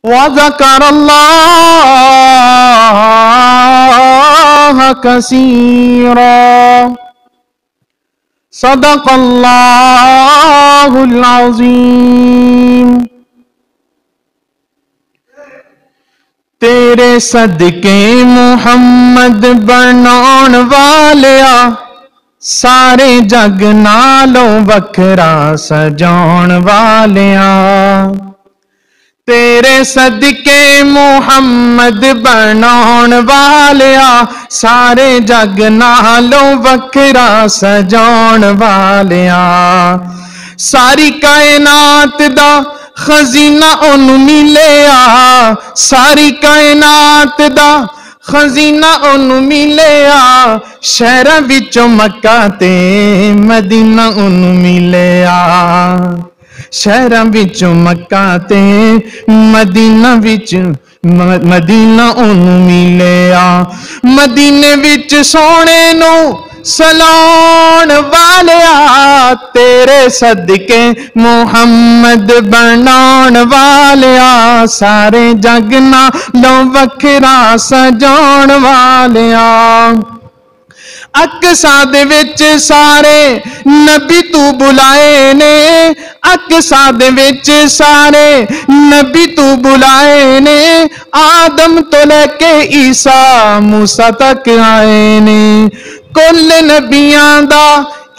وذكر الله كثيرا صدق الله العظيم. تیرے صدقے محمد بناون والیا سارے جگ نالوں وکھرا سجاون والیا. تیرے صدقے محمد بناون والیا سارے جگ نالوں وکھرا سجاون والیا. ساری کائنات دا خزینہ انہوں ملیا ساری کائنات دا خزینہ انہوں ملیا. شہراں وچوں مکہ تے مدینہ انہوں ملیا. شہراں وچوں مکہ تے مدینہ انہوں ملیا. مدینے وچ سونے نو سلاون والیا تیرے صدقے محمد بناون والیا سارے جگ نالوں وکھرا سجاون والیا. اقصا دے وچ سارے نبی تو بلائے نے اقصا دے وچ سارے نبی تو بلائے نے. آدم تو لے کے عیسیٰ موسیٰ تک آئے نے. کل نبیاں دا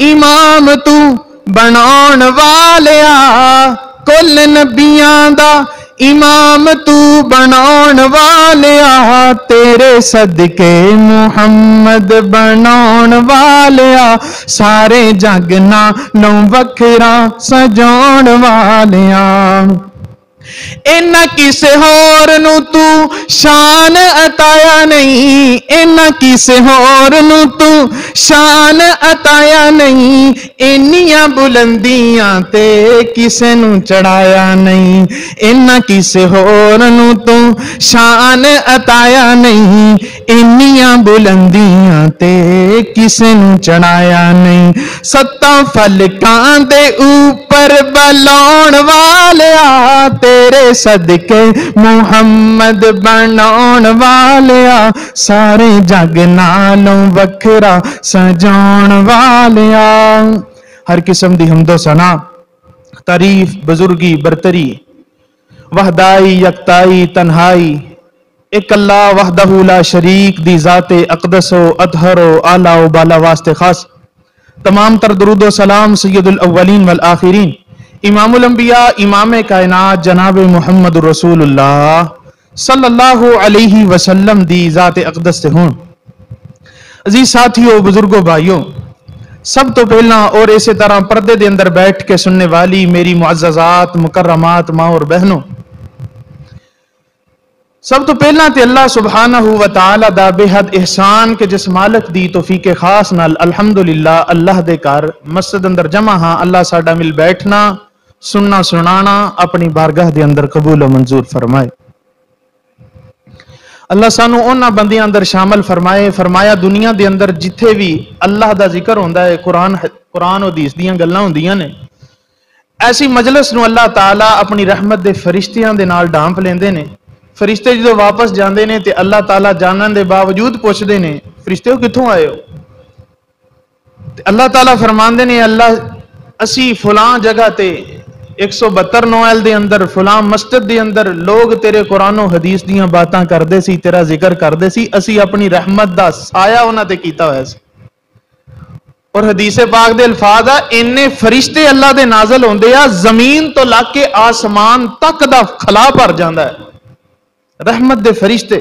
امام تو بناون والیا کل نبیاں دا امام تو بناون والیا. تیرے صدقے محمد بناون والیا سارے جگ نالوں وکھرا سجاون والیا. اینا کسے ہور نو تو شان عطایا نہیں اینا کسے ہور نو تو شان عطایا نہیں. اینیاں بلندیاں تے کسے نو چڑھایا نہیں اینا کسے ہور نو تو شان عطایا نہیں. اینیاں بلندیاں تے کسے نو چڑھایا نہیں. ستاں فلکاں دے اوپر بلاون والیا تیرے صدقے محمد بناون والیا سارے جگ نالوں وکھرا سجاون والیا. ہر قسم دی حمد و ثنا تعریف بزرگی برتری وحدائی یکتائی تنہائی ایک اللہ وحدہ لا شریک دی ذات اقدس و اطہر و اعلیٰ و بالا واسطے خاص. تمام تر درود و سلام سید الاولین والآخرین امام الانبیاء امام کائنات جناب محمد رسول اللہ صلی اللہ علیہ وسلم دی ذات اقدس سے ہوں. عزیز ساتھیوں بزرگوں بھائیوں سب تو پہلا اور اسی طرح پردے دے اندر بیٹھ کے سننے والی میری معززات مکرمات ماں اور بہنوں سب تو پہلا تے اللہ سبحانہ و تعالی دا بے حد احسان کے جس مالک دی توفیق خاص نال الحمدللہ اللہ دے کار مسجد اندر جمع ہاں. اللہ ساڈا مل بیٹھنا سننا سنانا اپنی بارگاہ دے اندر قبول و منظور فرمائے. اللہ سانو اونا بندیاں اندر شامل فرمائے. فرمایا دنیا دے اندر جتھے بھی اللہ دا ذکر ہوندا ہے قرآن و حدیث دیاں گلاں ہوندیاں نے ایسی مجلس نو اللہ تعالیٰ اپنی رحمت دے فرشتیاں دے نال ڈھانپ لیندے نے. فرشتے جدو واپس جاندے نے تے اللہ تعالیٰ جانن دے باوجود پوچھ دے نے فرشتے ہو کتھوں آئے ہو. اللہ تعالیٰ فرماندے نے اللہ اسی فلاں جگہ تے 172 نوائل دے اندر فلاں مسجد دے اندر لوگ تیرے قرآن و حدیث دیاں باتاں کردے سی تیرا ذکر کردے سی اسی اپنی رحمت دا سایہ انہاں تے کیتا ہویا سی. اور حدیث پاک دے الفاظ اننے فرشتے اللہ دے نازل ہوندے زمین تو لا کے آسمان تک دا خلا پر جاندا ہے رحمت دے فرشتے.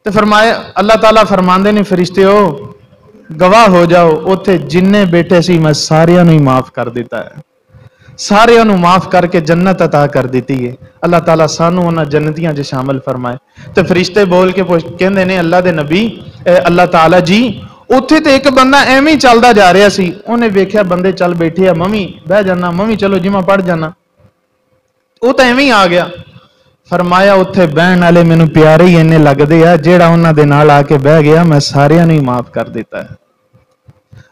تو فرمایا اللہ تعالیٰ فرماندے نے فرشتے ہو گواہ ہو جاؤ اوتھے جننے بیٹے سی میں ساریاں نو ہی معاف کر دیتا ہے ساریاں نو معاف کر کے جنت عطا کر دیتی ہے. اللہ تعالیٰ سانو انہاں جنتیاں جے شامل فرمائے. تو فرشتے بول کے کہندے نے اللہ دے نبی اللہ تعالیٰ جی اوتھے تے ایک بندہ ایویں ہی چلدا جا رہا سی انہیں ویکھیا بندے چل بیٹھے ممی بہ جانا ممی چلو جمعہ پڑھ جانا وہ تو ایویں ہی آ گیا. فرمایا اتھے بہن والے مینوں پیارے ہی اینے لگدے جیڑا انہاں دے نال آ کے بہ گیا میں ساریاں نوں معاف کر دیتا ہے.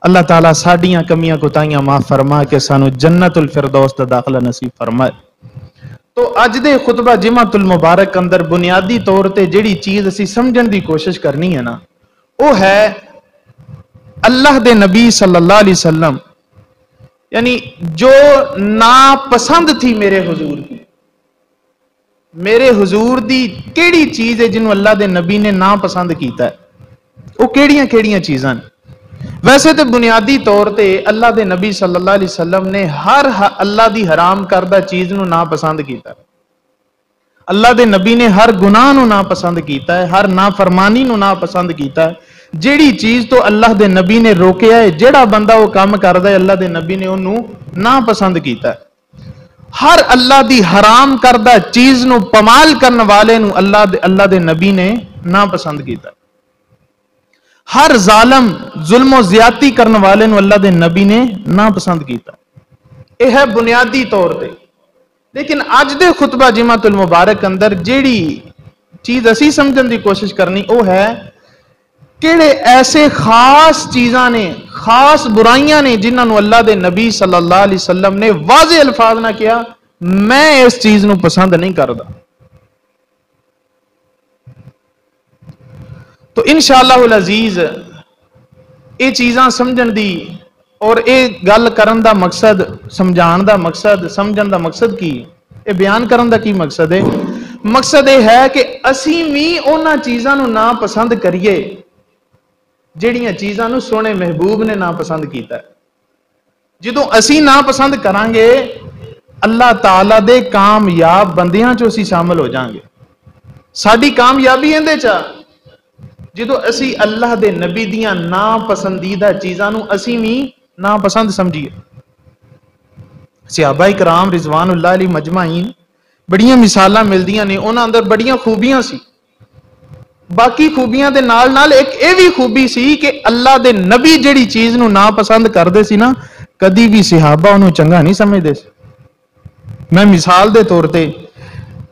اللہ تعالیٰ ساڈیاں کمیاں کوتاہیاں معاف فرما کے سانو جنت الفردوس دا داخلہ نصیب فرمائے. تو اج دے خطبہ جمعۃ المبارک اندر بنیادی طور تے جیڑی چیز اسی سمجھن دی کوشش کرنی ہے نا، وہ ہے اللہ دے نبی صلی اللہ علیہ وسلم، یعنی جو ناپسند تھی میرے حضور کی، میرے حضور دی کیڑی چیز ہے جنہوں اللہ دے نبی نے ناپسند کیتا ہے، وہ کیڑیاں کیڑیاں چیزاں نے؟ ویسے تو بنیادی طور تے اللہ دے نبی صلی اللہ علیہ وسلم نے ہر اللہ دی حرام کردہ چیز نو ناپسند کیتا ہے، اللہ دے نبی نے ہر گناہ نو ناپسند کیتا ہے، ہر نافرمانی نو ناپسند کیتا ہے۔ جیڑی چیز تو اللہ دے نبی نے روکیا ہے، جیڑا بندہ وہ کام کردا ہے، اللہ دے نبی نے انہوں ناپسند کیتا ہے۔ ہر اللہ دی حرام کردہ چیز نو پمال کرن والے نو اللہ دے نبی نے ناپسند کیتا ہے۔ ہر ظالم ظلم و زیادتی کرن والے نو اللہ دے نبی نے ناپسند کیتا ہے۔ یہ ہے بنیادی طور پہ۔ لیکن اج دے خطبہ جمعۃ المبارک اندر جیڑی چیز اسی سمجھن دی کوشش کرنی وہ ہے کیڑے ایسے خاص چیزاں نے، خاص برائیاں نے جنہاں نو اللہ دے نبی صلی اللہ علیہ وسلم نے واضح الفاظ نہ کیا میں اس چیز نو پسند نہیں کردا۔ تو انشاءاللہ العزیز یہ چیزاں سمجھن دی اور یہ گل کرن دا مقصد، سمجھان دا مقصد، سمجھن دا مقصد کی، یہ بیان کرن دا کی مقصد ہے؟ مقصد یہ ہے کہ اسی بھی انہاں چیزاں نو نا پسند کریے جیڑیاں چیزاں نو سونے محبوب نے نا پسند کیتا ہے۔ جدوں اسی نا پسند کران گے اللہ تعالیٰ دے کامیاب بندیاں چو اسی شامل ہو جائیں گے۔ ساڈی کامیابی اندے چا جدو اسی اللہ دے نبی دیاں نا پسندیدہ چیزاں نو اسی بھی نا پسند سمجھیے۔ صحابہ کرام رضوان اللہ علیہ مجمعین بڑیاں مثالاں ملدیاں نے، انہاں اندر بڑیاں خوبیاں سی، باقی خوبیاں دے نال نال ایک اے بھی خوبی سی کہ اللہ دے نبی جڑی چیز نو نا پسند کر دے سی نا کدی بھی صحابہ انہوں چنگا نہیں سمجھ دے سی۔ میں مثال دے طور تے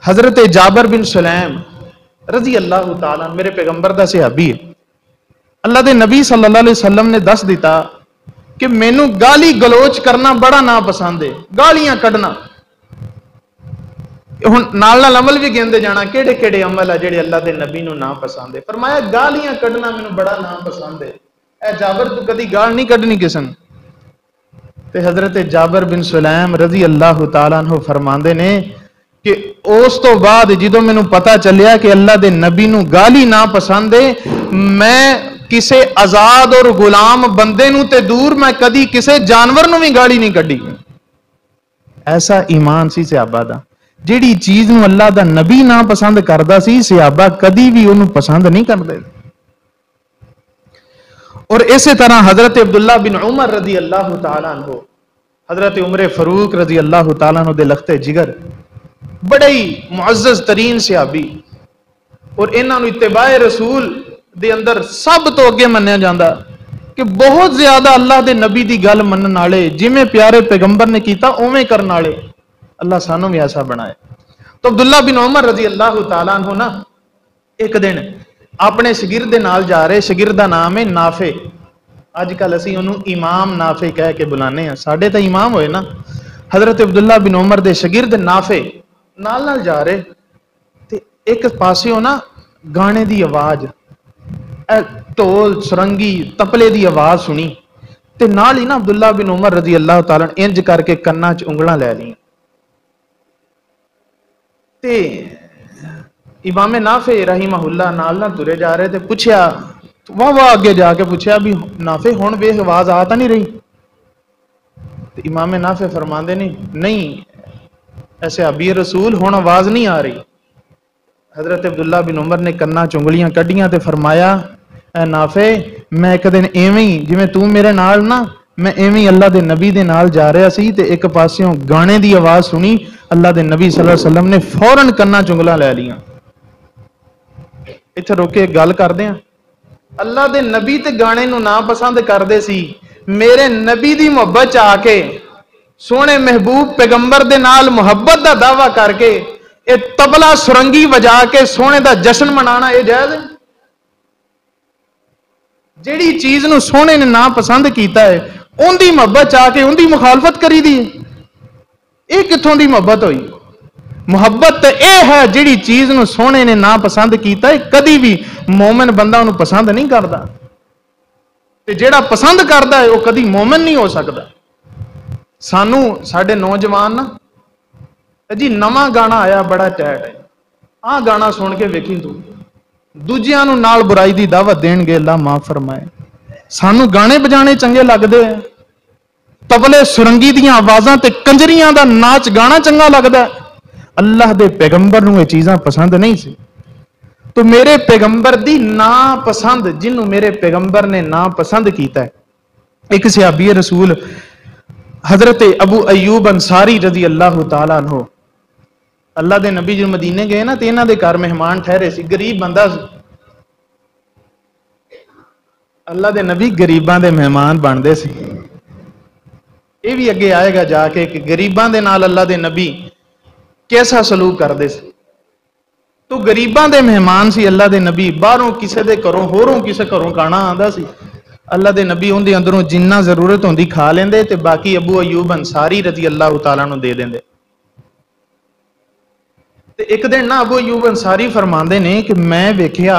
حضرت جابر بن سلیم رضی اللہ تعالیٰ میرے پیغمبر دا صحابی ہے، اللہ دے نبی صلی اللہ علیہ وسلم نے دس دیتا کہ مینوں گالی گلوچ کرنا بڑا نا پسند ہے، گالیاں کڈنا۔ ہن نال نال عمل بھی گیندے جانا کیڑے کیڑے عمل ہے جڑے اللہ دے نبی نو نا پسند ہے۔ فرمایا گالیاں کڈنا مینوں بڑا نا پسند ہے، اے جابر تو کدی گال نہیں کڈنی کسے نوں۔ تے حضرت جابر بن سلیم رضی اللہ تعالیٰ عنہ فرماندے نے کہ اس تو بعد جدوں مینوں پتا چلیا کہ اللہ دے نبی نو گالی نا پسند ہے، میں کسے آزاد اور غلام بندے نو تے دور میں کدی کسے جانور نو بھی گالی نہیں کڈی۔ ایسا ایمان سی صحابہ دا، جیڑی چیز نو اللہ دا نبی نا پسند کردا سی صحابہ کدی بھی انہوں پسند نہیں کردے۔ اور اسی طرح حضرت عبداللہ بن عمر رضی اللہ تعالیٰ عنہ، حضرت عمر فاروق رضی اللہ تعالیٰ عنہ دے لختے جگر، بڑے ہی معزز ترین صحابی، اور انہاں نو اتباع رسول دے اندر سب تو اگے منیا جاندا کہ بہت زیادہ اللہ دے نبی دی گل منن والے، جویں پیارے پیغمبر نے کیتا اوویں کرن والے اللہ سانوں بھی ایسا بنائے۔ تو عبداللہ بن عمر رضی اللہ تعالیٰ عنہ نا ایک دن اپنے شگرد دے نال جا رہے، شگرد دا نام ہے نافع، اج کل اسی انہوں امام نافع کہہ کے بلانے ہیں، ساڈے تا امام ہوئے نا۔ حضرت عبداللہ بن عمر دے شگرد نافع نال نال جا رہے تے ایک پاسے ہو نا گانے دی آواز، ٹول سرنگی تپلے دی آواز سنی تے نال ہی نا عبداللہ بن عمر رضی اللہ تعالیٰ انج کر کے کناں چ انگلاں لے لیں تے امام نافع رحمہ اللہ نال نہ ترے جا رہے تے پوچھیا، واہ آگے جا کے پوچھیا بھی نافع ہن بے آواز آتا نہیں رہی؟ تے امام نافع فرماندے نہیں ایسے ابی رسول ہن آواز نہیں آ رہی۔ حضرت عبداللہ بن عمر نے کناں چنگلیاں کڈیاں تے فرمایا اے نافع میں ایک دن ایویں جویں تو میرے نال نا میں ایویں اللہ دے نبی دے نال جا رہا سی تے ایک پاسیوں گانے دی آواز سنی، اللہ دے نبی صلی اللہ علیہ وسلم نے فوراً کناں چنگلاں لے لیاں۔ اتھے روکے گل کردے ہیں، اللہ دے نبی تے گانے نو نا پسند کردے سی، میرے نبی دی محبت آ کے سونے محبوب پیغمبر دے نال محبت دا دعویٰ کر کے اے تبلا سرنگی وجا کے سونے دا جشن منانا اے جائز ہے؟ جیڑی چیز نو سونے نے نا پسند کیتا ہے ان دی محبت آ کے ان دی مخالفت کری دی، اے کتھوں دی محبت ہوئی؟ ਮੁਹੱਬਤ ਤੇ ਇਹ ਹੈ ਜਿਹੜੀ ਚੀਜ਼ ਨੂੰ ਸੋਹਣੇ ਨੇ ਨਾ ਪਸੰਦ ਕੀਤਾ ਹੈ, ਕਦੀ ਵੀ ਮੂਮਨ ਬੰਦਾ ਉਹਨੂੰ ਪਸੰਦ ਨਹੀਂ ਕਰਦਾ, ਤੇ ਜਿਹੜਾ ਪਸੰਦ ਕਰਦਾ ਹੈ ਉਹ ਕਦੀ ਮੂਮਨ ਨਹੀਂ ਹੋ ਸਕਦਾ। ਸਾਨੂੰ ਸਾਡੇ ਨੌਜਵਾਨ ਨਾ ਜੀ ਨਵਾਂ ਗਾਣਾ ਆਇਆ ਬੜਾ ਟੈਟ ਹੈ, ਆਹ ਗਾਣਾ ਸੁਣ ਕੇ ਵੇਖੀ ਤੂੰ, ਦੂਜਿਆਂ ਨੂੰ ਨਾਲ ਬੁਰਾਈ ਦੀ ਦਾਵਤ ਦੇਣਗੇ, ਅੱਲਾ ਮਾਫ ਫਰਮਾਏ। ਸਾਨੂੰ ਗਾਣੇ ਬਜਾਣੇ ਚੰਗੇ ਲੱਗਦੇ ਆ, ਤਬਲੇ ਸੁਰੰਗੀ ਦੀਆਂ ਆਵਾਜ਼ਾਂ ਤੇ ਕੰਜਰੀਆਂ ਦਾ ਨਾਚ ਗਾਣਾ ਚੰਗਾ ਲੱਗਦਾ, ਅੱਲਾਹ ਦੇ ਪੈਗੰਬਰ ਨੂੰ ਇਹ ਚੀਜ਼ਾਂ ਪਸੰਦ ਨਹੀਂ ਸੀ। तो मेरे पैगंबर दी ना पसंद, जिन्हों मेरे पैगंबर ने ना पसंद किया है। एक सहाबी रसूल हजरत अबू अयूब अंसारी रजी अल्लाह तआला अन्हु, अल्लाह दे नबी जो मदीने गए ना तो इन्हां दे घर मेहमान ठहरे सी, गरीब बंदा सी। अल्लाह दे नबी गरीबां दे मेहमान बनदे सी, ये भी अगे आएगा जाके कि गरीबां दे नाल अल्लाह दे नबी कैसा सलूक करदे सी। तो गरीबां दे मेहमान सी अल्लाह दे नबी, बाहरों किसी दे घरों होरों किसी घरों खाना आंदा सी, अल्लाह दे नबी उहदे अंदरों जिन्ना जरूरत होंदी खा लेंदे ते बाकी अबू अयूब अंसारी रजी अल्लाह तआला नूं दे देंदे। ते एक दिन ना अबू अयूब अंसारी फरमांदे ने कि मैं वेखिया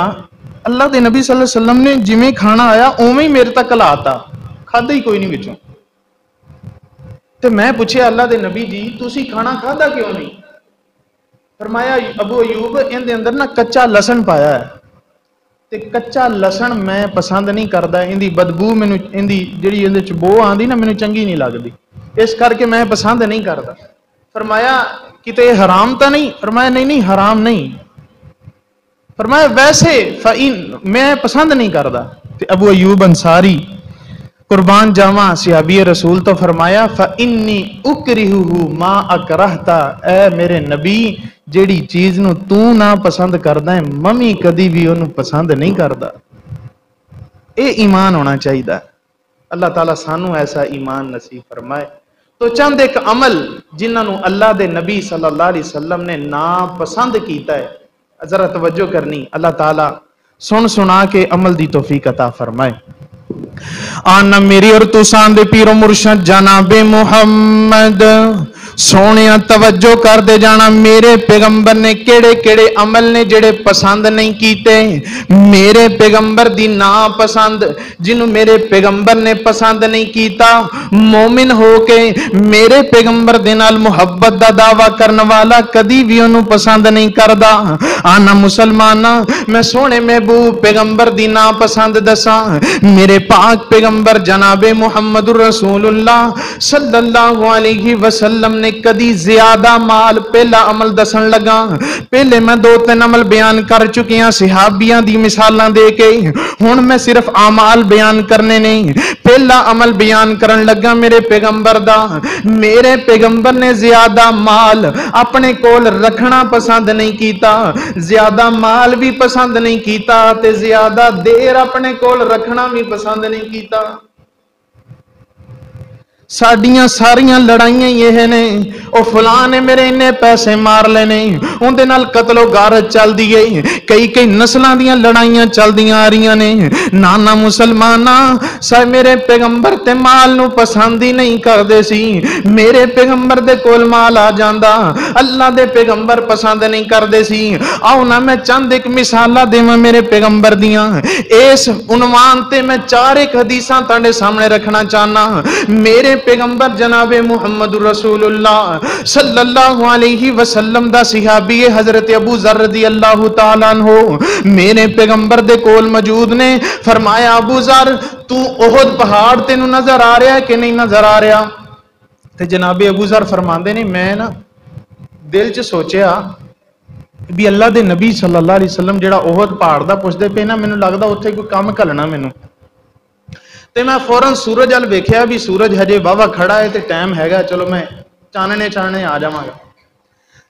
अल्लाह दे नबी सल्लल्लाहु अलैहि वसल्लम ने जिवें खाना आया उवें ही मेरे तक लाता, खादा ही कोई नहीं विचों। ते मैं पूछया अल्लाह दे नबी जी तुसीं खाना खादा क्यों नहीं? फरमाया अबू अयूब इहदे अंदर ना कच्चा लसन पाया है, ते कच्चा लसन मैं पसंद नहीं करता, इहदी बदबू मैनू इहदी जिहड़ी इहदे च बो आंदी ना मैनू चंगी नहीं लगदी, इस करके मैं पसंद नहीं करता। फरमाया किते हराम तो नहीं? फरमाया नहीं नहीं हराम नहीं। फरमाया वैसे मैं पसंद नहीं करता। ते अबू अयूब अंसारी कुर्बान जावा सहाबी रसूल तो फरमाया फ़इन्नी उकरिहुहु मा अकरहता, ऐ मेरे नबी जेड़ी चीज नू तू ना पसंद करदा है ममी कदी भी उन्होंने पसंद नहीं करता। ये ईमान होना चाहिए। अल्लाह ताला सानू ऐसा ईमान नसीब फरमाए। तो चंद एक अमल जिन्होंने अल्लाह दे नबी सल्लल्लाहु अलैहि वसल्लम ने ना पसंद किया है, जरा तवज्जो करनी, अल्लाह ताला सुन सुना के अमल दी तौफीक अता फरमाए। आना मेरी और तुसां दे पीरो मुर्शद जनाबे मुहम्मद सोने तवज्जो कर दे जाना, मेरे पैगंबर ने केड़े केड़े अमल ने जेड़े पसंद नहीं कीते। मेरे पैगंबर दी ना पसंद जिन्हों मेरे पैगंबर ने पसंद नहीं कीता, मोमिन होके मेरे पैगंबर दे नाल मुहब्बत दा दावा करने वाला कदी भी उन्होंने पसंद नहीं करदा। आना मुसलमाना मैं सोने महबूब पैगंबर दी ना पसंद दसा, मेरे पाक पैगंबर जनाबे मुहम्मदुर रसूलुल्लाह सल्लल्लाहु अलैहि वसल्लम ने कदी ज्यादा माल, पहला अमल दसन लगा, पहले मैं 2-3 अमल बयान कर चुकी हाँ सहाबियां दी मिसालां दे के, हुण मैं सिर्फ अमाल बयान करने नहीं, पहला अमल बयान करन लगा मेरे पैगंबर दा। मेरे पैगंबर ने ज्यादा माल अपने कोल रखना पसंद नहीं कीता, ज्यादा माल भी पसंद नहीं कीता ते ज्यादा देर अपने कोल रखना भी पसंद नहीं कीता। साडियां सारियां लड़ाइयां ये ने, ओ फलां ने मेरे इन्ने पैसे मार लेने, उनदे नाल कतलो गारत चलदी है, कई कई नस्लां दियां लड़ाइयां चलदियां आ रही ने। नाना मुसलमाना सा मेरे पैगंबर ते माल नू पसंद ही नहीं करदे सी, मेरे पैगंबर दे कोल माल आ जांदा, अल्लाह दे पैगंबर पसंद नहीं करदे सी। आओ ना मैं चंद एक मिसालां देवां मेरे पैगंबर दियां, इस उन्वान ते मैं 4 एक हदीसां तुहाडे सामने रखना चाहना। मेरे पैगंबर जनाबे मुहम्मद रसूलुल्लाह सल्लल्लाहु अलैहि वसल्लम दा सहाबी हजरत अबू ज़र रज़ियल्लाहु ताला अन्हु मेरे पैगंबर दे कोल मौजूद ने। फरमाया अबू ज़र तू ओहद पहाड़ तेनू नजर आ रहा है कि नहीं नजर आ रहा? ते जनाबे अबू ज़र फरमांदे ने मैं ना दिल च सोचा भी अल्लाह दे नबी सल्लल्लाहु अलैहि वसल्लम जेड़ा ओहद पहाड़ दा पुछदे पे ना, मैनू लगदा उत्थे कोई काम घलना मैनू। ते मैं फौरन सूरज अल वेख्या भी सूरज हजे वाहवा खड़ा है, तो टाइम हैगा, चलो मैं चानने चानने आ जावांगा।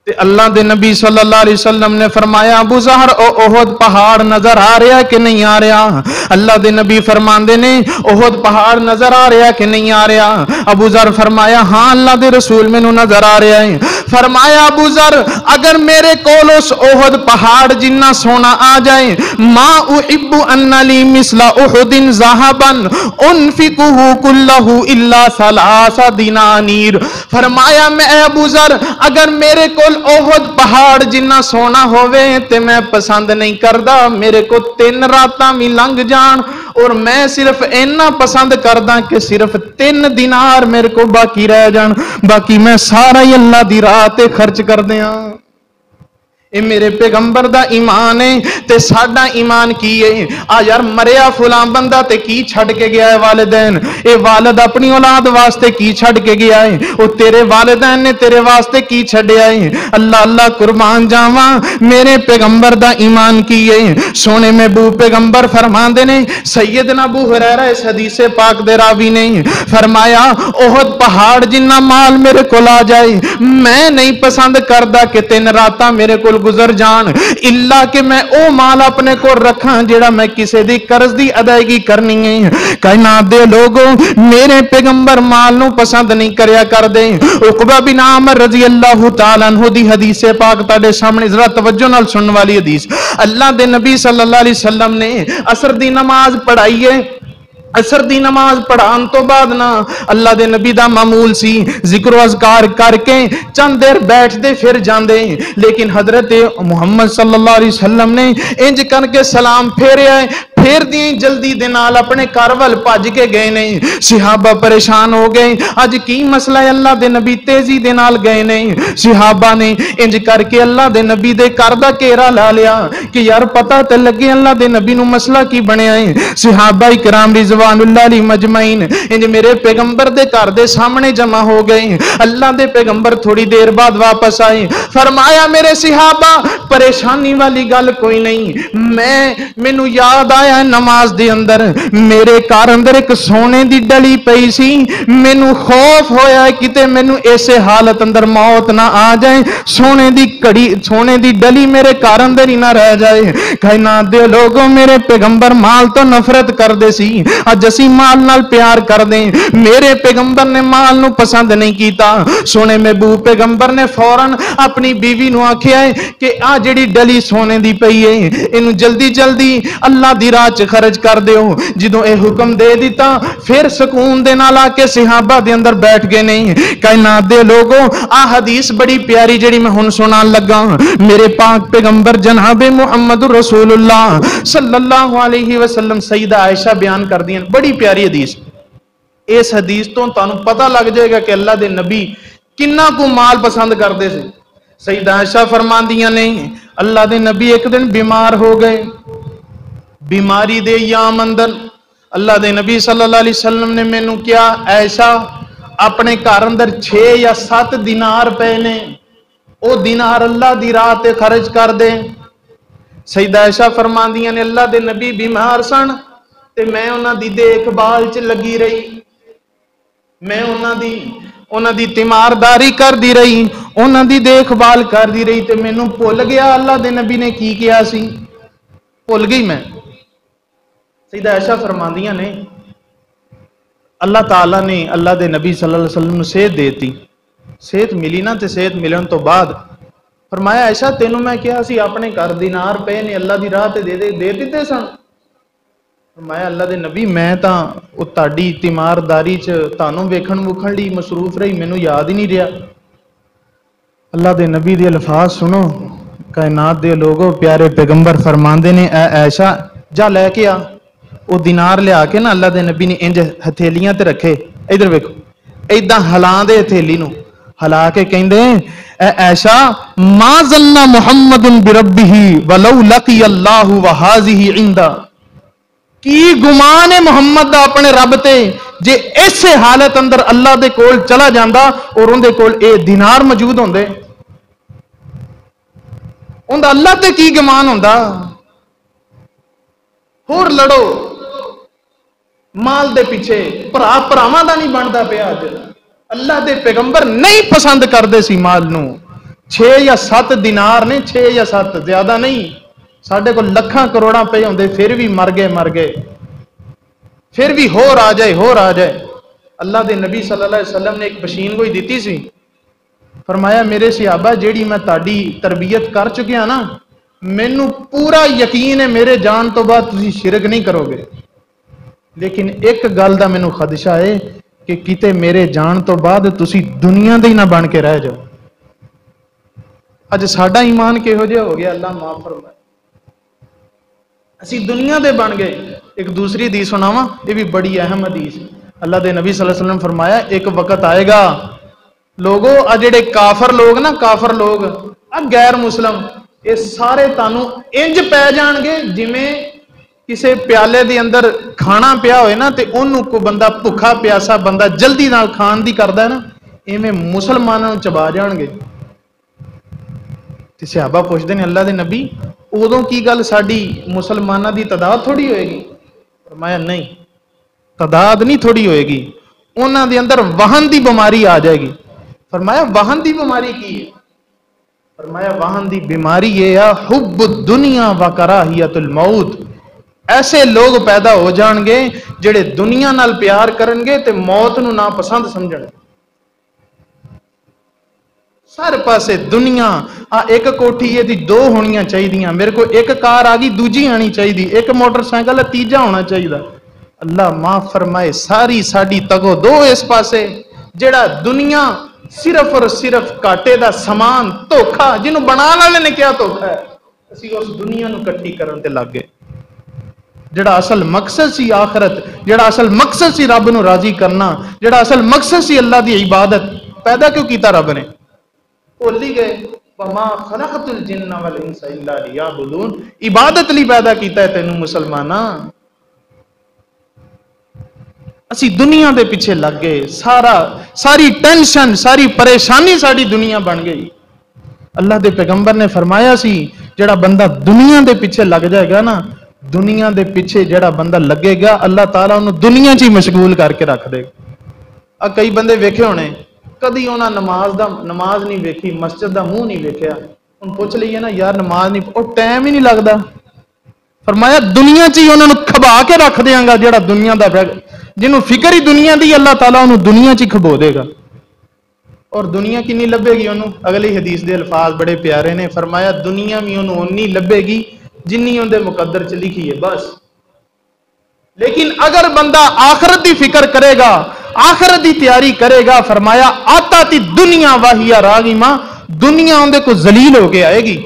ते अल्लाह दे नबी सल्लल्लाहु अलैहि वसल्लम ने फरमाया अबू ज़हर ओहद पहाड़ नजर आ रहा कि नहीं आ रहा? अल्लाह दे नबी फरमांदे ने ओहद पहाड़ नजर आ रहा कि नहीं आ रहा? अबू ज़र फरमाया हाँ अल्लाह दे रसूल मैनू नजर आ रहा है। फरमाया अबू ज़र अगर मेरे कोल उस ओहद पहाड़ जिन्ना सोना आ जाए, मा उहिब्बु अन्ना ली मिसला उहुदिन ज़हबन उनफिकुहु कुल्लहु इल्ला सलासा दिनानीर। फरमाया मैं अबू ज़र अगर मेरे कोल कोल ओहद पहाड़ जिन्ना सोना होवे ते मैं पसंद नहीं करदा, मेरे को 3 रातां भी लंघ जान और मैं सिर्फ इन्ना पसंद करदा कि सिर्फ 3 दिनार मेरे को बाकी रह जान, बाकी मैं सारा ही अल्लाह दी राह ते खर्च कर दियां। ये मेरे पैगंबर दा ईमान है ते साडा ईमान की है? आ यार मरिया फलां बंदा ते की छड़ के गया है वालिदैन, ये वालिद अपनी औलाद वास्ते की छड़ के गया है, वो तेरे वालिदैन ने तेरे वास्ते की छड़िया है। अल्लाह अल्लाह कुर्बान जावा, मेरे पैगंबर दा ईमान की है। सोने महबूब पैगंबर फरमांदे ने, सैयदना अबू हुरैरा इस हदीस पाक दे रावी ने फरमाया, ओहद पहाड़ जिन्ना माल मेरे को आ जाए, मैं नहीं पसंद करदा कि 3 रातां मेरे को गुजर जान, इल्ला कि मैं ओ माल अपने को रखा जेड़ा मैं किसी दी कर्ज दी अदायगी करनी है। कायनात दे लोगों, मेरे पैगंबर माल नू पसंद नहीं करया करदे। उकबा बिन आमिर रजी अल्लाह तआला अन्हु दी हदीस पाक तुहाडे सामने जरा तवज्जो नाल सुनने वाली हदीस। अल्लाह दे नबी सल्लल्लाहु अलैहि वसल्लम ने असर दी नमाज पढ़ाई है। असर दी नमाज पढ़ान तो बाद ना अल्लाह दे नबी दा मामूल सी जिक्र अज़कार करके चंद देर बैठते फिर जाते, लेकिन हजरत मुहम्मद सल्लल्लाहु अलैहि वसल्लम ने इंज करके सलाम फेरिया, फिर दी जल्दी दे नाल अपने घर वाल भज के गए नहीं। सिहाबा परेशान हो गए, अज की मसला है? अल्लाह दे नबी तेजी दे नाल गए नहीं। सिहाबा ने इंज करके अल्लाह दे नबी दे घर दा घेरा ला लिया कि यार पता ते लगे अल्लाह दे नबी नू मसला की बनया है। सिहाबा इकराम रिज़वानुल्लाह अलैहि मजमईन इंज मेरे पैगंबर दे घर दे सामने जमा हो गए। अल्लाह दे पैगंबर थोड़ी देर बाद वापस आए, फरमाया मेरे सिहाबा परेशानी वाली गल कोई नहीं, मैनू याद आया नमाज दे अंदर मेरे घर अंदर एक सोने दी डली पई सी, मैनू खौफ होया किते मैनू ऐसे हालत अंदर मौत ना आ जाए, सोने दी कड़ी सोने दी डली मेरे घर अंदर ही ना रह जाए। कायनात दे लोगों, मेरे पैगंबर माल तो नफरत करदे सी, अज असीं माल नाल प्यार करदे। मेरे पैगंबर ने माल नू पसंद नहीं कीता। सोने महबूब पैगंबर ने फौरन अपनी बीवी नू आखिया है कि आ जिहड़ी डली सोने दी पई है इनू जल्दी जल्दी अल्लाह दी राह च खर्च कर दिओ। जदों यह हुक्म दे दिता फिर सुकून दे नाल आके सिहाबा दे अंदर बैठ गए नहीं। कायनात दे लोगों, आ हदीस बड़ी प्यारी जिहड़ी मैं हुण सुनान लगा, मेरे पाक पैगंबर जनाबे मुहम्मद रसूलुल्लाह सल्लल्लाहु अलैहि वसल्लम सईदा आयशा बयान कर दी, बड़ी प्यारी हदीस। इस हदीस तो तुहानू पता लग जाएगा कि अल्लाह दे नबी किन्ना को माल पसंद करते थे। सईदा आयशा फरमांदियां ने, अल्लाह दे नबी एक दिन बीमार हो गए, बीमारी दे याम अंदर अल्लाह दे नबी सल्लल्लाहु अलैहि वसल्लम ने मैनू क्या, ऐशा अपने घर अंदर 6 या 7 दिनार पे ने, ओ दिनार अल्लाह दी राह ते खर्च कर दे। सईदा आयशा फरमांदियां ने, अल्लाह दे नबी बीमार सन ते मैं उन्हां दी देखभाल च लगी रही, मैं उन्हां दी तीमारदारी करदी रही, उन्हां दी देखभाल करदी रही ते मैनू भुल गया अल्लाह दे नबी ने की किया सी, भुल गई मैं। सईदा आयशा फरमांदियां ने, अल्लाह ताला ने अल्लाह दे नबी सल्लल्लाहु अलैहि वसल्लम नू सेहत देती, सेहत मिली ना ते सेहत मिलन तो बाद फरमाया, आयशा तेनू मैं कहा सी अपने घर दिनार पे ने अल्लाह दी राह ते दे दिते सन। फरमाया, अल्लाह दे नबी मैं तां ओ तुहाडी तीमारदारी च तुहानू वेखण वुखण लई मसरूफ रही, मैनू याद ही नहीं रहा। अल्लाह दे नबी दे अल्फाज सुनो, कायनात दे लोगों, प्यारे पैगंबर फरमांदे ने, ऐ आयशा जा लैके आ। वो दिनार लिया के ना अल्लाह दे नबी ने इंज हथेलियां ते रखे, इधर वेखो इदां हिला दे हथेली नू, हिला के कहंदे, ऐ आयशा मा ज़न्ना मुहम्मदुन बिरब्बिही वलौ लकी अल्लाहु व हाज़िही इंदा, की गुमान है मुहम्मद दा अपने रब ते जे ऐसे हालत अंदर अल्लाह दे कोल चला जांदा और उनदे कोल ए दिनार मौजूद होंदे, उनदा अल्लाह ते की गुमान होंदा। होर लड़ो माल दे पीछे, भरा भरावां दा नहीं बनता पिया। अज अल्लाह दे पैगंबर नहीं पसंद करते सी माल नू। 6 या 7 दिनार ने, 6 या 7 ज्यादा नहीं, साढ़े को लखां करोड़ा पे होंदे फिर भी मर गए, फिर भी होर आ जाए। अल्लाह दे नबी सल्लल्लाहु अलैहि वसल्लम ने एक मशीन कोई दी सी, फरमाया मेरे सिहाबा जेड़ी मैं ताड़ी तरबियत कर चुकिया ना, मैनू पूरा यकीन है मेरे जान तो बाद तुसी शिरक नहीं करोगे, लेकिन एक गल दा मैनू खदशा है कि किते मेरे जान तो बाद तुसी दुनिया दे ही ना बन के रह जाओ। اج ساڈا ایمان کہو جہا ہو گیا، اللہ معاف فرمائے، اسی دنیا دے بن گئے۔ ایک دوسری حدیث سناواں، یہ بھی بڑی اہم حدیث۔ اللہ دے نبی صلی اللہ علیہ وسلم فرمایا ایک وقت آئے گا لوگوں جڑے کافر لوگ نا، کافر لوگ غیر مسلم، یہ سارے تانوں انج پی جان گے جویں کسے پیالے دے اندر کھانا پیا ہوئے نا تے انہوں کو بندہ بھکھا پیاسا بندہ جلدی نال کھان دی کردا ہے نا، ایویں مسلمانوں چبا جان گے۔ تے صحابہ پوچھتے ہیں اللہ دے نبی ادوں کی گل ساڈی مسلمانوں دی تعداد تھوڑی ہوئے گی؟ فرمایا نہیں، تعداد نہیں تھوڑی ہوئے گی، انہاں دے اندر وہن دی بیماری آ جائے گی۔ فرمایا وہن دی بیماری کی ہے؟ فرمایا وہن دی بیماری یہ ہے حب الدنیا و کراہیت الموت۔ ایسے لوگ پیدا ہو جان گے جڑے دنیا نال پیار کرن گے تے موت نو ناپسند سمجھن گے۔ سارے پاسے دنیا، ایک کوٹھی یہ دی دو ہونیاں چاہیے، میرے کو ایک کار آ گئی دوجی آنی چاہیے، ایک موٹر سائیکل تیجا ہونا چاہیے۔ اللہ معاف فرمائے ساری ساڈی تگو دو اس پاسے، جڑا دنیا صرف اور صرف کاٹے دا سامان دھوکھا، جنوں بنان والے نے کیا دھوکھا ہے، اسی اس دنیا نو کٹھی کرن تے لگ گئے۔ جڑا اصل مقصد سی آخرت، جڑا اصل مقصد سی رب نو راضی کرنا، جڑا اصل مقصد سی اللہ دی عبادت، پیدا کیوں کیتا رب نے؟ بولی گئے وما خلقت الجن والانس الا لیعبدون، عبادت لی پیدا کیتا ہے تینوں مسلماناں۔ اسی دنیا دے پیچھے لگ گئے، ساری ٹینشن ساری پریشانی ساری دنیا بن گئی۔ اللہ دے پیغمبر نے فرمایا سی جڑا بندہ دنیا دے پیچھے لگ جائے گا نا، دنیا دے پیچھے جڑا بندہ لگے گا اللہ تعالیٰ انہوں دنیا چی مشغول کر کے رکھ دے گا۔ کئی بندے ویکھے ہونے کدی انہاں نماز نہیں ویکھی، مسجد دا منہ نہیں ویکھیا، ان پوچھ لئیے نا یار نماز نہیں، اور ٹائم ہی نہیں لگدا۔ فرمایا دنیا چی انہوں نے کھبا کے رکھ دیاں گا، جڑا دنیا دا جنہوں فکر ہی دنیا دی اللہ تعالیٰ انہوں دنیا چی کھبو دے گا۔ اور دنیا کی نہیں لبے گی انہوں، اگلی حدیث دے الفاظ بڑے پیارے نے، فرمایا دنیا میں انہوں نہیں لبے گی جنہی ان دے مقدر چ لکھی ہے بس۔ لیکن اگر بندہ آخرت دی فکر کرے گا، آخرت دی تیاری کرے گا، فرمایا آتا تی دنیا واہیا راغمہ، دنیا ان دے کو ذلیل ہو کے آئے گی۔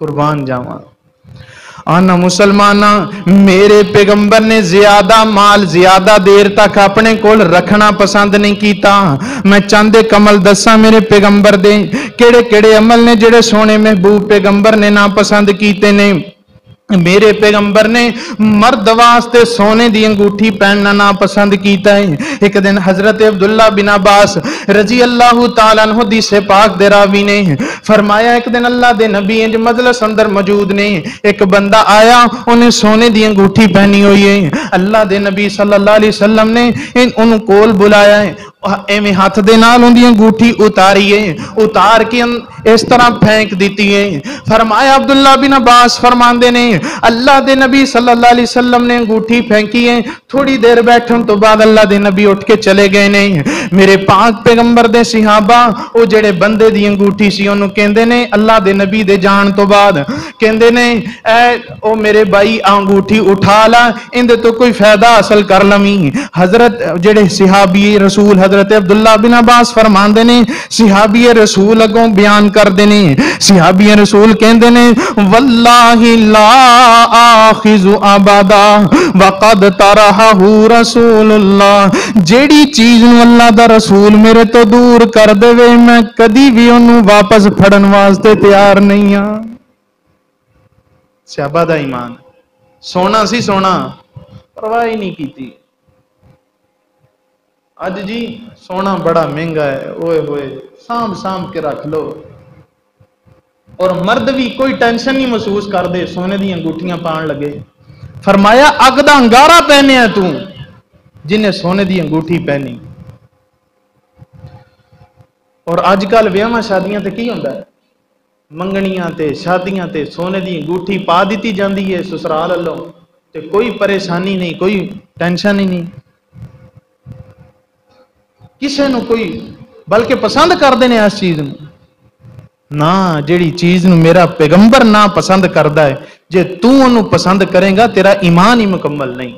قربان جاواں آنا مسلمانہ، میرے پیغمبر نے زیادہ مال زیادہ دیر تک اپنے کول رکھنا پسند نہیں کیتا۔ میں چند عمل دساں میرے پیغمبر دے، کیڑے کیڑے عمل نے جڑے سونے محبوب پیغمبر نے نا پسند کیتے نے۔ میرے پیغمبر نے مرد واسطے سونے دی انگوٹھی پہننا نا پسند کیتا ہے۔ ایک دن حضرت عبداللہ بن عباس رضی اللہ تعالیٰ عنہ حدیث پاک دے راوی نے فرمایا ایک دن اللہ دے نبی انج مجلس اندر موجود نے، ایک بندہ آیا انہیں سونے دی انگوٹھی پہنی ہوئی ہے۔ اللہ دے نبی صلی اللہ علیہ وسلم نے انہوں کول بلایا ہے، ایویں ہاتھ دے نال ان دی انگوٹھی اتاری ہے، اتار کے اس طرح پھینک دیتی ہے۔ فرمایا عبداللہ بن عباس فرماندے نے اللہ دے نبی صلی اللہ علیہ وسلم نے انگوٹھی پھینکی ہے، تھوڑی دیر بیٹھن تو بعد اللہ دے نبی اٹھ کے چلے گئے نے۔ میرے پاک پیغمبر دے صحابہ او جڑے بندے دی انگوٹھی سی انہوں کہندے نے اللہ دے نبی دے جان تو بعد کہندے نے اے او میرے بھائی انگوٹھی اٹھا لا، اندے تو کوئی فائدہ حاصل کر لمی۔ حضرت جڑے صحابی رسول حضرت عبداللہ بن عباس فرماندے نے، صحابی رسول اگوں بیان کر دینے، صحابی رسول کہندے نے واللہ لا آخذ ابدا وقد ترہہ رسول اللہ، جیڑی چیز نو اللہ دا رسول میرے تو دور کر دے میں کدی بھی انہوں واپس پھڑن واسطے تیار نہیں ہاں۔ صحابہ دا ایمان، سونا سی سونا پرواہ ہی نہیں کیتی۔ اج جی سونا بڑا مہنگا ہے، اوئے ہوئے سام کے رکھ لو، اور مرد بھی کوئی ٹینشن نہیں محسوس کر دے سونے دی انگوٹھیاں پان لگے۔ فرمایا اگ دا انگارا پہنے ہے تو جنہیں سونے دی انگوٹھی پہنی۔ اور آج کل ویاواں شادیاں تے کی ہوندا ہے، منگنیاں تے شادیاں تے سونے دی انگوٹھی پا دیتی جاندی ہے سسرال والوں تے کوئی پریشانی نہیں، کوئی ٹینشن ہی نہیں، کسے نو کوئی بلکہ پسند کر دینے اس چیز نو نا، جیڑی چیز نو میرا پیغمبر نہ پسند کردا ہے جے تو انہوں پسند کریں گا تیرا ایمان ہی مکمل نہیں۔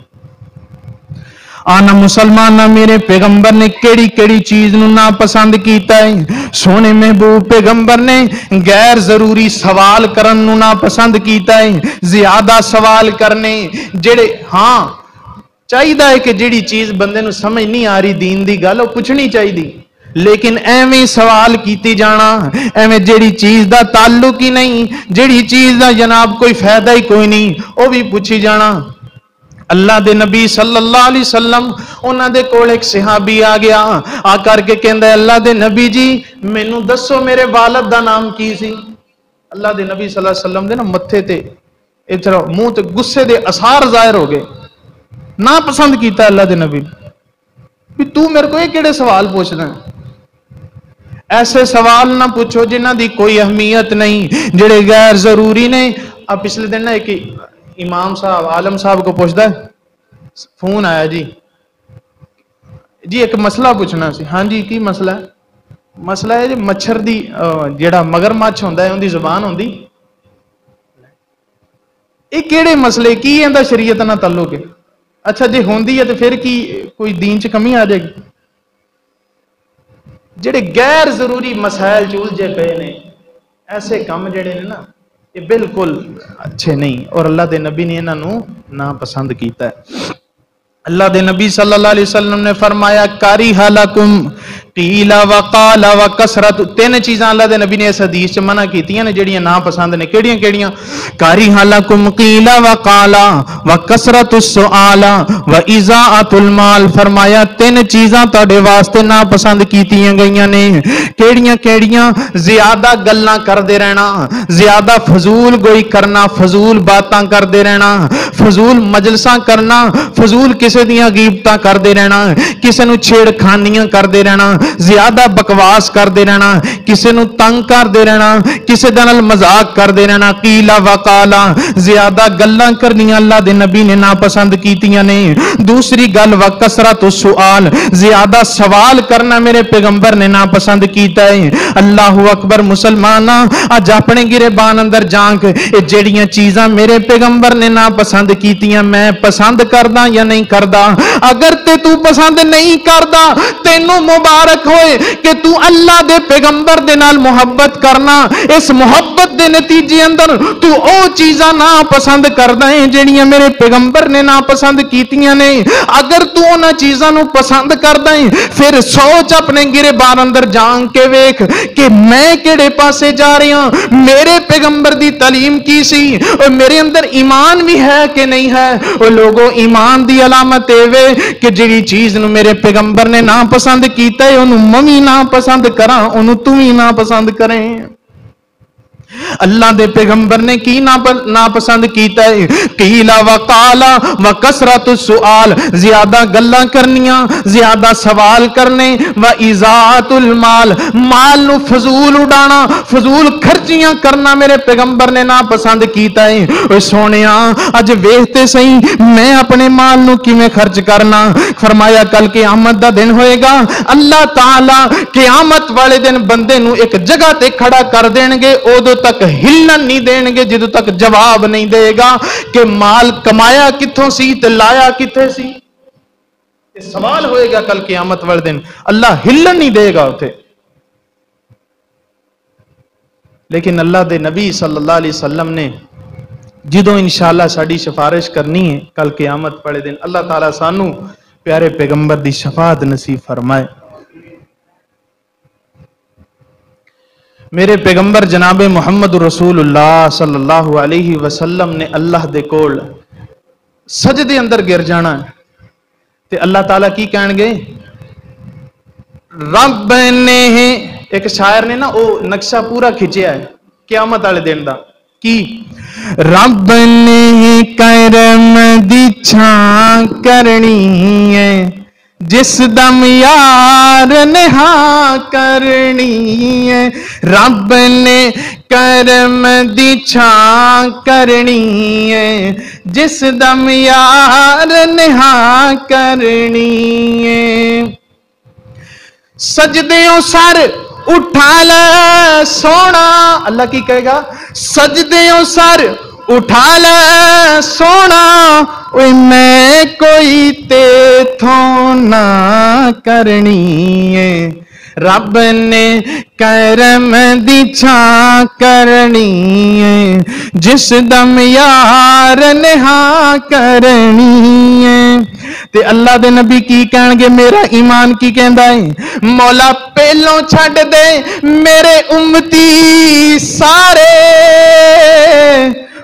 आना मुसलमान मेरे पैगंबर ने केड़ी केड़ी चीज नूं ना पसंद कीता है। सोने महबूब पैगंबर ने गैर जरूरी सवाल करन नूं ना पसंद कीता है, ज्यादा सवाल करने जेड़े हाँ चाहिदा है कि जिहड़ी चीज बंदे नूं समझ नहीं आ रही दीन दी गल ओह पुछनी चाहिदी, लेकिन एवें सवाल कीती जाना, एवें जिहड़ी चीज दा ताल्लुक ही नहीं, जिहड़ी चीज दा जनाब कोई फायदा ही कोई नहीं वह भी पूछी जाना। अल्लाह दे नबी सल्लल्लाहु अलैहि वसल्लम उन्हां दे कोल एक सहाबी आ गया, आ करके कहंदा अल्लाह दे नबी जी मैनू दसो मेरे वालिद दा नाम की सी। अल्लाह दे नबी सल्लल्लाहु अलैहि वसल्लम दे ना मत्थे ते इधर मुंह ते गुस्से दे असार जाहिर हो गए, ना पसंद किया अल्लाह दे नबी भी तू मेरे को ये किहड़े सवाल पूछदा है। ऐसे सवाल ना पूछो जिन्हां दी कोई अहमियत नहीं, जिहड़े गैर जरूरी ने। अब पिछले दिन ना एक इमाम साहब आलम साहब को पूछदा फोन आया जी एक मसला पूछना सी। हाँ जी की मसला है? मसला है जी मच्छर दी जिहड़ा मगरमच्छ हुंदा है उहदी जुबान हुंदी, ये किहड़े मसले की इहदा शरीयत नाल ताल्लुक है? अच्छा जे होंदी है तो फिर की कोई दीन च कमी आ जाएगी? जेड़े गैर जरूरी मसाइल च उलझे पे ने ऐसे काम जेड़े ने ना ये बिल्कुल अच्छे नहीं, और अल्लाह दे नबी ने इन्हों ना पसंद किया है। अल्लाह दे नबी सल्लल्लाहु अलैहि वसल्लम ने फरमाया कारी हलकुम कीला व काला व कसरत। तीन चीज़ां अल्लाह दे नबी ने इस हदीस च मना कीतियां ने जिहड़ियां ना पसंद ने। केड़ियां केड़ियां? कारी हलकुम कीला व काला व कसरतुस सुआला व इज़ाअतुल माल। फरमाया तीन चीज़ां तुहाडे वास्ते ना पसंद कीतियां गईयां ने। केड़ियां केड़ियां? ज्यादा गल्लां करदे रहना, ज्यादा फजूल गोई करना, फजूल बातां करदे रहना, फजूल मजलसां करना, फजूल किसी दियां गीबतां करदे रहना, किसी नूं छेड़खानियां करदे रहना, ज्यादा बकवास करदे रहना, किसी नूं तंग करदे रहना, किसी दे नाल मजाक करदे रहना। कीला वकाला ज्यादा गल्लां करनियां अल्लाह दे नबी ने ना पसंद कीतियां ने। दूसरी गल व कसरतुस सुआल ज्यादा सवाल करना मेरे पैगंबर ने ना पसंद कीता है। अल्लाहु अकबर। मुसलमान अज अपने गिरेबान अंदर झांक, ये जेड़ियां चीज़ां मेरे पैगंबर ने ना पसंद कीतियां मैं पसंद करदा या नहीं करदा? अगर ते तू पसंद नहीं करदा तेनू मुबारक होए कि तू अल्लाह दे पैगंबर दे नाल मुहब्बत करना, इस मुहब्बत दे नतीजे अंदर तू ओ चीज़ां ना पसंद करदा है जेड़ियां मेरे पैगंबर ने ना पसंद कीतियां ने। अगर तू उन्हां चीज़ां नू पसंद करदा है फिर सोच अपने गिरेबान अंदर झांक के वेख कि मैं किहड़े पासे जा रहा, मेरे पैगंबर दी तालीम की सी, और मेरे अंदर ईमान भी है कि नहीं है। और लोगों ईमान दी अलामत एवे कि जिहड़ी चीज नूं मेरे पैगंबर ने ना पसंद कीता है उन्होंने मवी ना पसंद करा, उन्होंने तू भी ना पसंद करें। अल्लाह दे पैगंबर ने की ना पसंद कीता है? कीला व काला व कसरतुस सुआल ज्यादा गल्लां करनियां, ज्यादा सवाल करने, व इज़ाअतुल माल माल नू फजूल उड़ाना, फजूल खर्चियां करना मेरे पैगंबर ने ना पसंद कीता है। ओए सोनिया अज वेखते सही मैं अपने माल नू किवें खर्च करना। फरमाया कल क़यामत दा दिन होएगा, अल्लाह ताला क़यामत वाले दिन बंदे नू एक जगह ते खड़ा कर देणगे, उदों तक हिलन नहीं देंगे जदों तक जवाब नहीं देगा कि माल कमाया कित्थों सी ते लाया कित्थे सी। ये सवाल होएगा कल क़यामत वाले दिन, अल्लाह हिलन नहीं देगा उथे। लेकिन अल्लाह दे नबी सल्लल्लाहु अलैहि वसल्लम ने जदों इंशाअल्लाह साडी सिफारिश करनी है कल क़यामत वाले दिन, अल्लाह ताला सानू प्यारे पैगंबर दी शफाअत नसीब फरमाए। मेरे पैगंबर जनाबे मुहम्मद रसूलुल्लाह सल्लल्लाहु अलैहि वसल्लम ने अल्लाह दे कोल सजदे अंदर गिर जाना ते अल्लाह ताला की कहणगे? रब ने, एक शायर ने ना वो नक्शा पूरा खिंचिया है क़यामत वाले दिन दा की रब ने करम दी छां करनी है जिस दम यार ने हाँ करनी है। रब ने करम दी छां करनी है जिस दम यार ने हाँ करनी है। सजदेओ सर उठा ले सोना, अल्लाह की कहेगा सजदेओ सर उठा ले सोना ओए मैं कोई तेथों ना करनी है, रब ने करम दी छां करनी है, जिस दम यार ने हाँ करनी है। ते अल्लाह दे नबी की कहणगे, मेरा ईमान की कहंदा है, मौला पहलों छड्ड दे मेरे उम्मती सारे,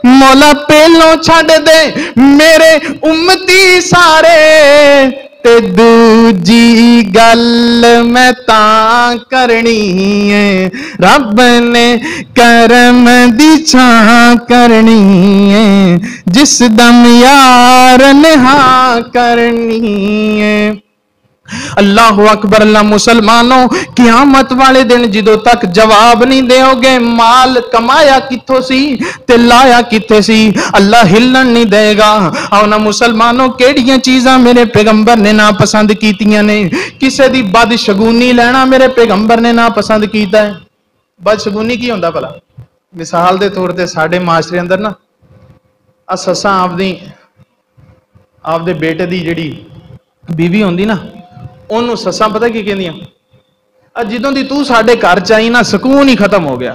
मौला पहलों छड्ड दे मेरे उम्मती सारे, ते दूजी गल मैं तां करनी है, रब ने करम दी छां करनी है, जिस दम यार ने हाँ करनी है। अल्लाह अकबर। अल्लाह मुसलमानों, क़यामत वाले दिन जदों तक जवाब नहीं दोगे माल कमाया कित्थों सी ते लाया कित्थे सी, अल्लाह हिलन नहीं देगा। और ना मुसलमानों, केड़ियां चीज़ां मेरे पैगंबर ने ना पसंद कीतियां ने, किसी दी बदशगुनी लेना मेरे पैगंबर ने ना पसंद कीता है। बदशगुनी की होंदा भला? मिसाल के तौर पर साडे माशरे अंदर ना आ सस्सां आपदे बेटे दी जिहड़ी बीवी होंदी ना, ਉਹਨੂੰ ਸੱਸਾਂ पता की ਕਹਿੰਦੀਆਂ, ਅੱਜ ਜਦੋਂ ਦੀ ਤੂੰ ਸਾਡੇ ਘਰ ਚ ਆਈ ਨਾ ਸਕੂਨ ਹੀ ਖਤਮ ਹੋ ਗਿਆ,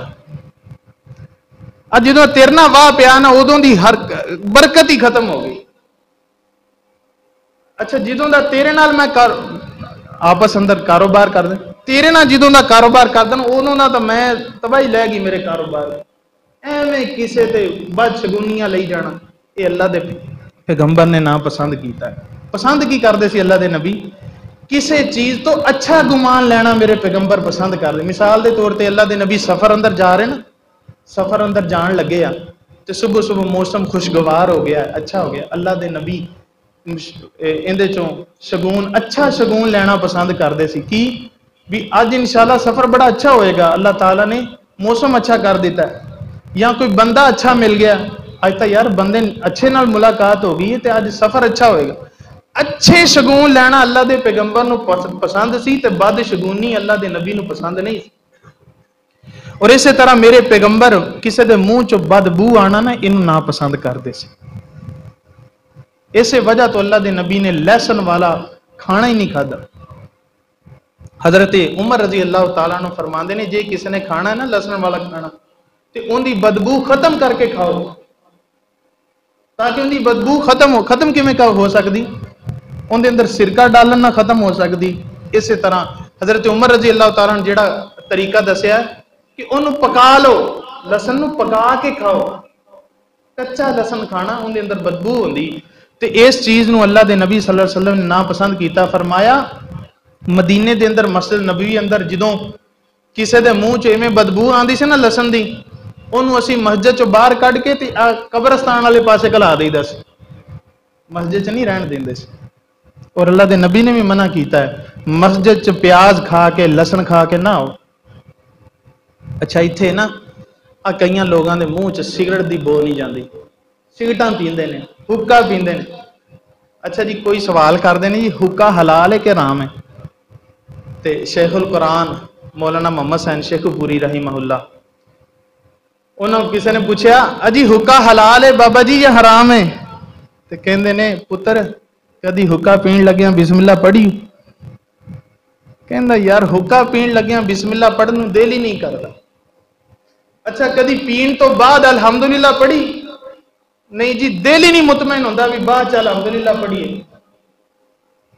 ਅੱਜ ਜਦੋਂ ਤੇਰੇ ਨਾਲ ਵਾਹ ਪਿਆ ਨਾ ਉਦੋਂ ਦੀ ਹਰ ਬਰਕਤ ਹੀ ਖਤਮ ਹੋ ਗਈ। ਅੱਛਾ, ਜਦੋਂ ਦਾ ਤੇਰੇ ਨਾਲ ਮੈਂ ਆਪਸ ਅੰਦਰ ਕਾਰੋਬਾਰ ਕਰਦਾ, ਤੇਰੇ ਨਾਲ ਜਦੋਂ ਦਾ ਕਾਰੋਬਾਰ ਕਰਦਾ ਉਦੋਂ ਦਾ ਤਾਂ ਮੈਂ ਤਬਾਹੀ ਲੈ ਗਈ ਮੇਰੇ ਕਾਰੋਬਾਰ। ਐਵੇਂ ਕਿਸੇ ਤੇ ਬਦਸ਼ਗੁਨੀਆਂ ਲਈ ਜਾਣਾ, ਇਹ ਅੱਲਾ ਦੇ ਪੈਗੰਬਰ ਨੇ ਨਾ ਪਸੰਦ ਕੀਤਾ। पसंद की करते सी अल्लाह के नबी? किसी चीज़ तो अच्छा गुमान लेना मेरे पैगंबर पसंद करते। मिसाल के तौर पर अल्लाह के नबी सफ़र अंदर जा रहे ना, सफ़र अंदर जान लगे आ तो सुबह सुबह मौसम खुशगवार हो गया, अच्छा हो गया, अल्लाह के नबी इहदे चों शगुन अच्छा शगुन लेना पसंद करते सी कि भी अज इंशाअल्लाह सफ़र बड़ा अच्छा होएगा, अल्लाह ताला ने मौसम अच्छा कर दिता है, या कोई बंदा अच्छा मिल गया, अज तो यार बंदे अच्छे नाल मुलाकात हो गई है तो अज सफ़र अच्छा होएगा। अच्छे शगुन लेना अल्लाह के पैगंबर नूं पसंद सी ते बद शगुनी अल्लाह के नबी नूं पसंद नहीं सी। और इस तरह मेरे पैगंबर किसी के मूँह चो बदबू आना ना इनू ना पसंद करते सी। इस वजह तो अल्लाह के नबी ने लहसुन वाला खाना ही नहीं खादा। हजरत उमर रजी अल्लाह तआला अन्हु फरमाते ने, जे किसी ने खाना है ना लहसुन वाला खाना तो उनकी बदबू खत्म करके खाओ, ताकि उनकी बदबू खत्म किवें हो सकती, उनके अंदर सिरका डालन ना खत्म हो सकती। इस तरह हजरत उमर रजी अल्लाह तआला ने जिहड़ा तरीका दसिया कि उन्होंने पका लो, लसन पका के खाओ, कच्चा लसन खाना उनके अंदर बदबू होंदी। तो इस चीज़ नूं अल्लाह के नबी सल्लल्लाहु अलैहि वसल्लम ने ना पसंद किया। फरमाया मदीने के अंदर मस्जिद नबवी अंदर जदों किसी के मूँह च इवें बदबू आती सी ना लसन की, उन्होंने असी मस्जिद चो बाहर कढ़ के ते कब्रस्तान वाले पासे घला दईदा सी, मस्जिद च नहीं रहन देंदे सी। और अल्लाह के नबी ने भी मना किया है, मस्जिद च प्याज खा के लसन खा के ना आओ। अच्छा, इत्थे ना आ कई लोगों के मूँह च सिगरट की बो नहीं जाती, सिगरटां पींदे ने, हुक्का पींदे ने। अच्छा जी, कोई सवाल करते हैं जी हुक्का हलाल है कि हराम है? तो शेखुल कुरान मौलाना मोहम्मद हुसैन शेखुपुरी रहीमहुल्लाह, उन्होंने किसी ने पूछा, अजी हुक्का हलाल है बाबा जी या हराम है? तो कहते ने, पुत्र कदी हुक्का पीण लग्या बिस्मिल्लाह पढ़ी? कहता यार हुक्का पीण लग्या बिस्मिल्लाह पढ़न नूं दिल ही नहीं करता। अच्छा, कदी पीण तो बाद अल्हम्दुलिल्लाह पढ़ी? नहीं जी, दिल ही नहीं मुतमईन होंदा भी बाद च अल्हम्दुलिल्लाह पढ़िए।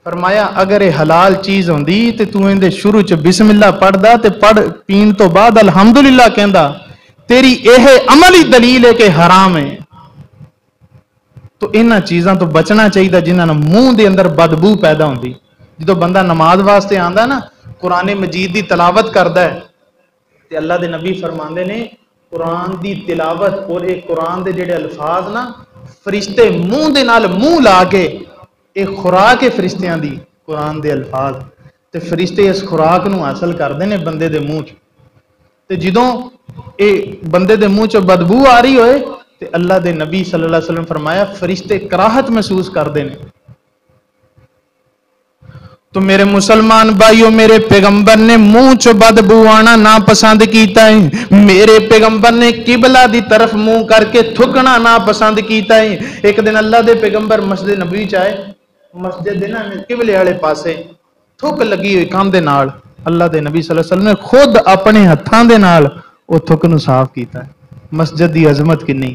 फरमाया अगर ये हलाल चीज़ होंदी तो तू इहदे शुरू च बिस्मिल्लाह पढ़दा ते पढ़ पीण तो बाद अल्हम्दुलिल्लाह कहंदा, तेरी यह अमल ही दलील है कि हराम है। तो इन्हां चीज़ों तो बचना चाहिए जिन्होंने मूँह के अंदर बदबू पैदा होती। जो बंदा नमाज वास्ते आंदा ना, कुरान मजीद की तिलावत करता है तो अल्लाह के नबी फरमाते ने, कुरान की तिलावत और एक कुरान के जिहड़े अल्फाज ना, फरिश्ते मूँह दे नाल मूँह ला के एक खुराक है फरिश्तियां दी कुरान के अल्फाज, तो फरिश्ते इस खुराक नूं हासिल करते हैं बंदे के मूँह च। तो जदों ये बंदे के मूँह च बदबू आ रही होए तो अल्लाह के नबी सल्लल्लाहु अलैहि वसल्लम फरमाया फरिश्ते कराहत महसूस करते हैं। تو میرے مسلمان بھائیوں میرے پیغمبر نے منہ چ بدبو آنا ناپسند کیتا ہے. میرے پیغمبر نے قبلہ دی طرف منہ کر کے تھکنا ناپسند کیتا ہے. ایک دن اللہ دے پیغمبر مسجد نبوی چ آئے, مسجد دے نا قبلے والے پاسے تھک لگی ہوئی کام دے نال اللہ دے نبی صلی اللہ علیہ وسلم نے خود اپنے ہتھاں دے نال او تھک نو صاف کیتا ہے. مسجد دی عظمت کنی,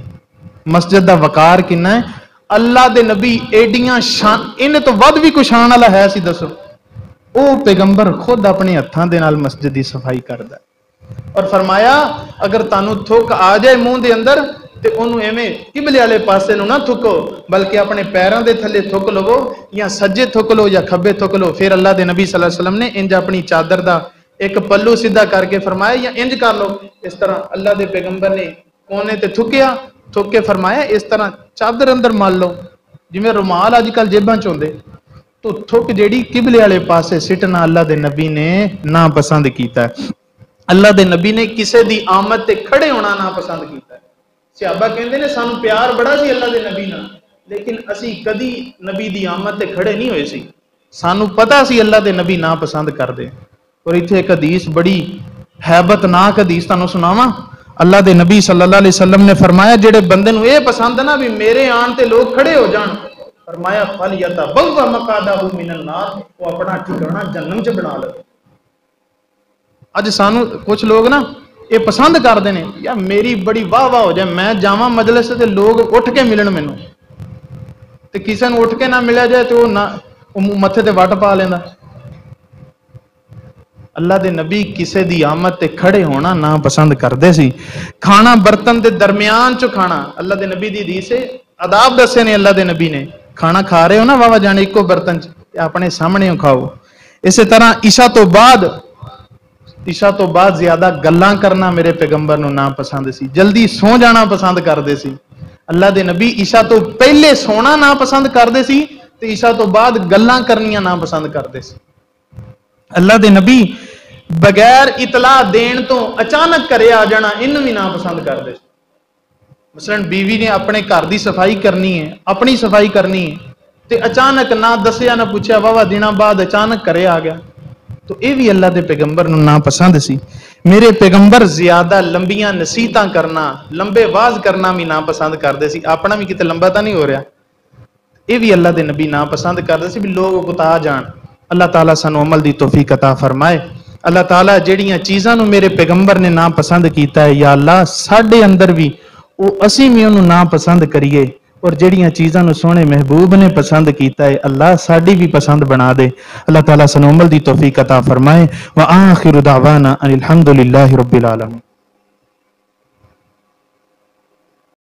مسجد دا وقار کنا ہے. اللہ دے نبی ایڈیاں شان ان تو ود بھی کوئی شان والا ہے سی دسو. او پیغمبر خود اپنے ہتھاں دے نال مسجد دی صفائی کردا ہے اور فرمایا اگر تانوں تھک آ جائے منہ دے اندر تے اونوں ایویں قبلے والے پاسے نو نہ تھکو بلکہ اپنے پیراں دے تھلے تھک لو یا سجے تھک لو یا کھبے تھک لو. پھر اللہ دے نبی صلی اللہ علیہ وسلم نے انج اپنی چادر دا ایک پلو سیدھا کر کے فرمایا یا انج کر لو. اس طرح اللہ دے پیغمبر نے کونے تے تھکیا, تھک کے فرمایا اس طرح چادر اندر مال لو جویں رومال اج کل جیباں چ ہوندے. تو تھک جیڑی قبلے والے پاسے سٹنا اللہ دے نبی نے نا پسند کیتا ہے. اللہ دے نبی نے کسے دی آمد تے کھڑے ہونا نا پسند کیتا ہے. صحابہ کہندے نے سانو پیار بڑا سی اللہ دے نبی نال لیکن اسی کدی نبی دی آمد تے کھڑے نہیں ہوئے سی. سانو پتا سی اللہ دے نبی نا پسند کر دے. اور ایتھے ایک حدیث بڑی ہیبت ناک حدیث تانوں سناواں. اللہ دے نبی صلی اللہ علیہ وسلم نے فرمایا جڑے بندے نو اے پسند ہے نا بھی میرے آن تے لوگ کھڑے ہو جان, فرمایا فَلْيَتَبَوَّأْ مَقْعَدَهُ مِنَ النَّارِ, وہ اپنا ٹھکانہ جہنم چ بنا لے. اج سانو کچھ لوگ نا یہ پسند کرتے ہیں یا میری بڑی واہ واہ ہو جائے میں جاواں مجلس تے لوگ اٹھ کے ملن مینوں تے کسے نوں اٹھ کے نہ ملیا جائے تو وہ متھے تے وٹ پا لیندا. اللہ دے نبی کسے دی آمد تے کھڑے ہونا نہ پسند کردے سی. کھانا برتن دے درمیان چ کھانا اللہ دے نبی دی حدیث ہے آداب دسے نے اللہ دے نبی نے. کھانا کھا رہے ہو نا واہ جانے ایک برتن چ اپنے سامنے کھاؤ. اسی طرح عشاء تو بعد زیادہ گلاں کرنا میرے پیغمبر نو نہ پسند سی. جلدی سو جانا پسند کردے سی. اللہ دے نبی عشاء تو پہلے سونا نہ پسند کردے سی تے عشاء تو بعد گلاں کرنیاں نہ پسند کردے سی. اللہ دے نبی بغیر اطلاع دین تو اچانک کرے آ جانا انہوں بھی نہ پسند کردے سی. مثلا بیوی نے اپنے گھر دی صفائی کرنی ہے, اپنی صفائی کرنی ہے تے اچانک نہ دسیا نہ پوچھا واہ دنوں بعد اچانک کرے آ گیا تو اے بھی اللہ دے پیغمبر نو نہ پسند سی. میرے پیغمبر زیادہ لمبیاں نصیحتاں کرنا لمبے واز کرنا بھی نہ پسند کردے سی. اپنا بھی کتے لمبا تا نہیں ہو رہا, اے بھی اللہ دے نبی نہ پسند کردے سی بھی لوگ گتا جان. اللہ تعالیٰ سانو عمل دی توفیق عطا فرمائے. اللہ تعالیٰ جڑیاں چیزاں نو میرے پیغمبر نے نا پسند کیتا ہے یا اللہ ساڈے اندر بھی او اسی بھی انہوں نا پسند کریے اور جڑیاں چیزاں نو سونے محبوب نے پسند کیتا ہے اللہ ساڈی بھی پسند بنا دے. اللہ تعالیٰ سانو عمل دی توفیق عطا فرمائے. وآخر دعوانا ان الحمدللہ رب العالمین.